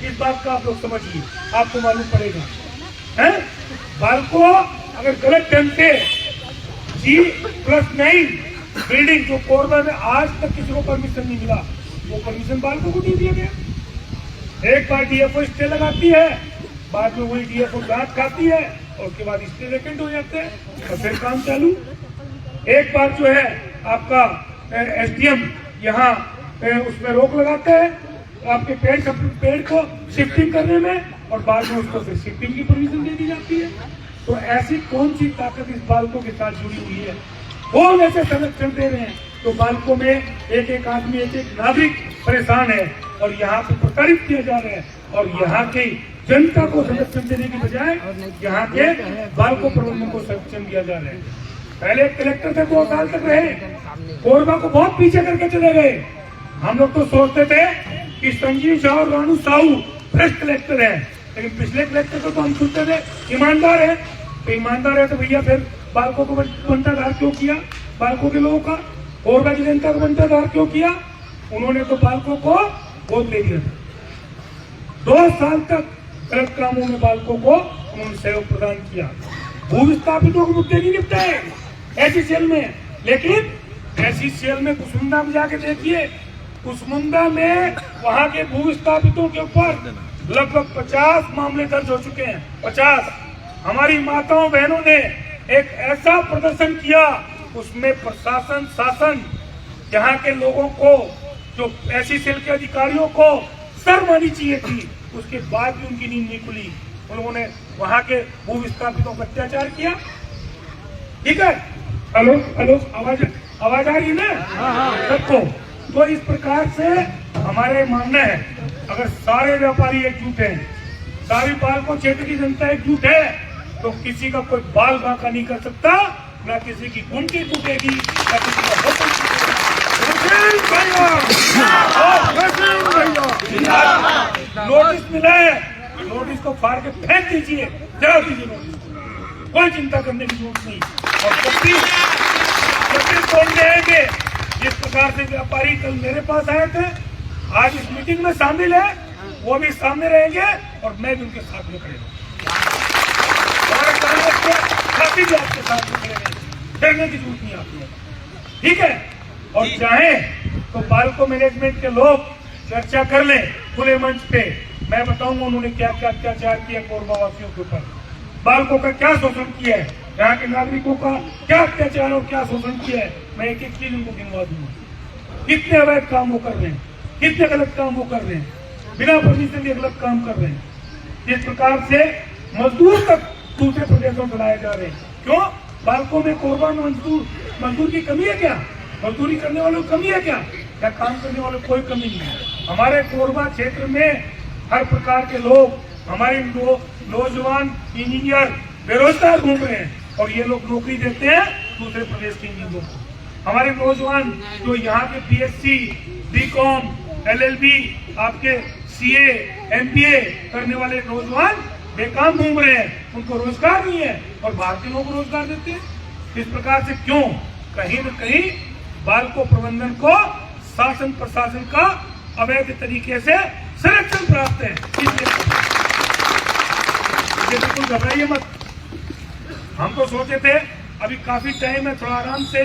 इस बात का आप लोग समझिए, आपको मालूम पड़ेगा है। बालको अगर गलत ढंग से G+9 बिल्डिंग जो कोरबा में आज तक किसी को परमिशन नहीं मिला, वो परमिशन बालको को दे दिया गया। एक बार DFO स्टे लगाती है, बाद में वही DFO जांच खाती है और उसके बाद स्टे वेकेंट हो जाते हैं और फिर काम चालू। एक बार जो है आपका SDM यहाँ उसमें रोक लगाते हैं आपके पेड़ को शिफ्टिंग करने में, और बाद में उसको फिर शिफ्टिंग की परमिशन दे दी जाती है। तो ऐसी कौन सी ताकत इस बालकों के साथ जुड़ी हुई है? वो वैसे संरक्षण दे रहे हैं तो बालकों में एक एक आदमी, एक एक नागरिक परेशान है और यहाँ पे प्रताड़ित किया जा रहा है, और यहाँ की जनता को संरक्षण देने की बजाय यहाँ के बालकों प्रबंधन को संरक्षण दिया जा रहा है। पहले कलेक्टर थे 2 साल तक रहे, कोरबा को बहुत पीछे करके चले गए। हम लोग तो सोचते थे कि संजीव शाह और रानू साहू भ्रष्ट कलेक्टर है, लेकिन पिछले कलेक्टर को तो हम सोचते थे ईमानदार है। तो ईमानदार है तो भैया फिर बालकों को बंटाधार क्यों किया? बालकों के लोगों का, कोरबा की जनता को बंटाधार क्यों किया? उन्होंने तो बालकों को वोट दे दिया था। 2 साल तक गलत कामों में बालकों को उन्होंने सहयोग प्रदान किया। भू विस्थापितों के मुद्दे नहीं निपटाए SECL में, लेकिन SECL में कुसमुंडा में जाके देखिए, कुसमुंडा में वहां के भू विस्थापितों के ऊपर लगभग 50 मामले दर्ज हो चुके हैं। 50। हमारी माताओं बहनों ने एक ऐसा प्रदर्शन किया, उसमें प्रशासन शासन यहाँ के लोगों को, जो SECL के अधिकारियों को शर्म आनी चाहिए थी, उसके बाद भी उनकी नींद नहीं खुली। उन्होंने वहां के भू विस्थापितों पर अत्याचार किया। ठीक है, हेलो हेलो, आवाज आ रही है ना सबको? तो इस प्रकार से हमारे मानना है, अगर सारे व्यापारी एकजुट हैं, सारी बालकों क्षेत्र की जनता एकजुट है, तो किसी का कोई बाल बांका नहीं कर सकता, ना किसी की गुंटी टूटेगी, ना किसी का होटल नोटिस मिला है, नोटिस को फाड़ के फेंक दीजिए, जला दीजिए नोटिस, कोई चिंता करने की जरूरत नहीं। और जब तोड़ने आएंगे, जिस प्रकार से व्यापारी कल मेरे पास आए थे, आज इस मीटिंग में शामिल है, वो भी सामने रहेंगे और मैं भी उनके साथ में खड़े हमारे कांग्रेस के साथी भी आपके साथ में खड़े रहेंगे, डरने की जरूरत नहीं आपको। ठीक है, और चाहे तो बालको मैनेजमेंट के लोग चर्चा कर लें खुले मंच पे, मैं बताऊंगा उन्होंने क्या क्या अत्याचार किया कोरबा वासियों के ऊपर, बालकों का क्या शोषण किया है, यहाँ के नागरिकों का क्या अत्याचार और क्या शोषण किया है। मैं एक एक चीज उनको गिनवा दूंगा। कितने अवैध काम वो कर रहे हैं, कितने गलत काम वो कर रहे हैं, बिना परमिशन के गलत काम कर रहे हैं। इस प्रकार से मजदूर तक दूसरे प्रदेशों से लाए जा रहे हैं। क्यों? बालकों में कोरबा में मजदूर की कमी है क्या? मजदूरी करने वालों की कमी है क्या? या काम करने वालों कोई कमी नहीं है। हमारे कोरबा क्षेत्र में हर प्रकार के लोग, हमारे नौजवान इंजीनियर बेरोजगार घूम रहे हैं, और ये लोग नौकरी देते हैं दूसरे प्रदेश के इंजीनियरों को। हमारे नौजवान जो यहाँ के BSc, BCom, LLB, आपके CA, MBA करने वाले नौजवान बेकाम घूम रहे हैं, उनको रोजगार नहीं है, और भारतीय लोगों को रोजगार देते हैं। इस प्रकार से क्यों? कहीं न कहीं बालको प्रबंधन को शासन प्रशासन का अवैध तरीके से संरक्षण प्राप्त है। इसलिए बिल्कुल घबराइए मत। हम तो सोचे थे अभी काफी टाइम है, थोड़ा आराम से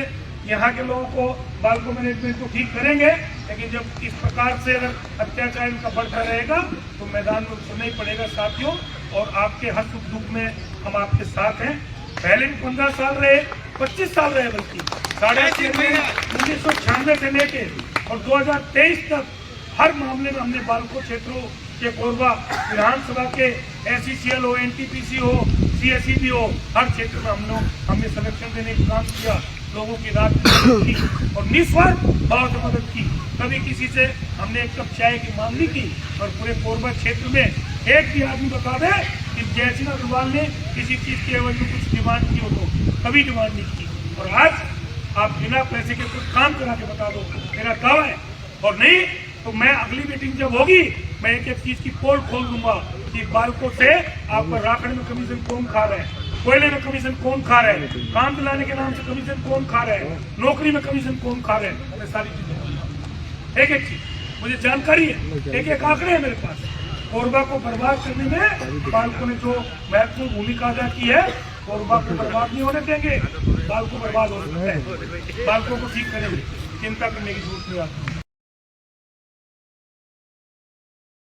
यहाँ के लोगों को, बालको मैनेजमेंट को ठीक करेंगे, लेकिन जब इस प्रकार से अगर अत्याचार इनका बढ़ता रहेगा तो मैदान में उतरना ही पड़ेगा साथियों। और आपके हर सुख दुख में हम आपके साथ हैं। पहले भी 15 साल रहे, 25 साल रहे, बल्कि 1996 से लेके और 2023 तक हर मामले में हमने बालको क्षेत्रों के कोरबा विधानसभा के SECL हो, NTPC हो, CSEB हो, हर क्षेत्र में हमने संरक्षण देने का काम किया, लोगों की रात की और निस्वार्थ भाव से मदद की। कभी किसी से हमने एक कप चाय की मांग नहीं की, और पूरे कोरबा क्षेत्र में एक भी आदमी बता दे कि जयसिंह अग्रवाल ने किसी चीज के एवज में कुछ डिमांड की हो तो कभी डिमांड नहीं की। और आज आप बिना पैसे के कुछ काम करा के बता दो, मेरा दावा है। और नहीं तो मैं अगली मीटिंग जब होगी, मैं एक एक चीज की पोल खोल दूंगा कि बालकों से आपको राखड़ में कमीशन कौन खा रहा है, कोयले में कमीशन कौन खा रहा है, काम दिलाने के नाम से कमीशन कौन खा रहा है, नौकरी में कमीशन कौन खा रहा है। मैं सारी चीजें एक एक चीज मुझे जानकारी है, एक एक आंकड़े है मेरे पास, कोरबा को बर्बाद करने में बालकों ने जो महत्वपूर्ण भूमिका अदा की है, कोरबा को बर्बाद नहीं होने देंगे। बालकों बर्बाद हो सकते हैं, बालकों को ठीक करेंगे, चिंता करने की जरूरत नहीं आती।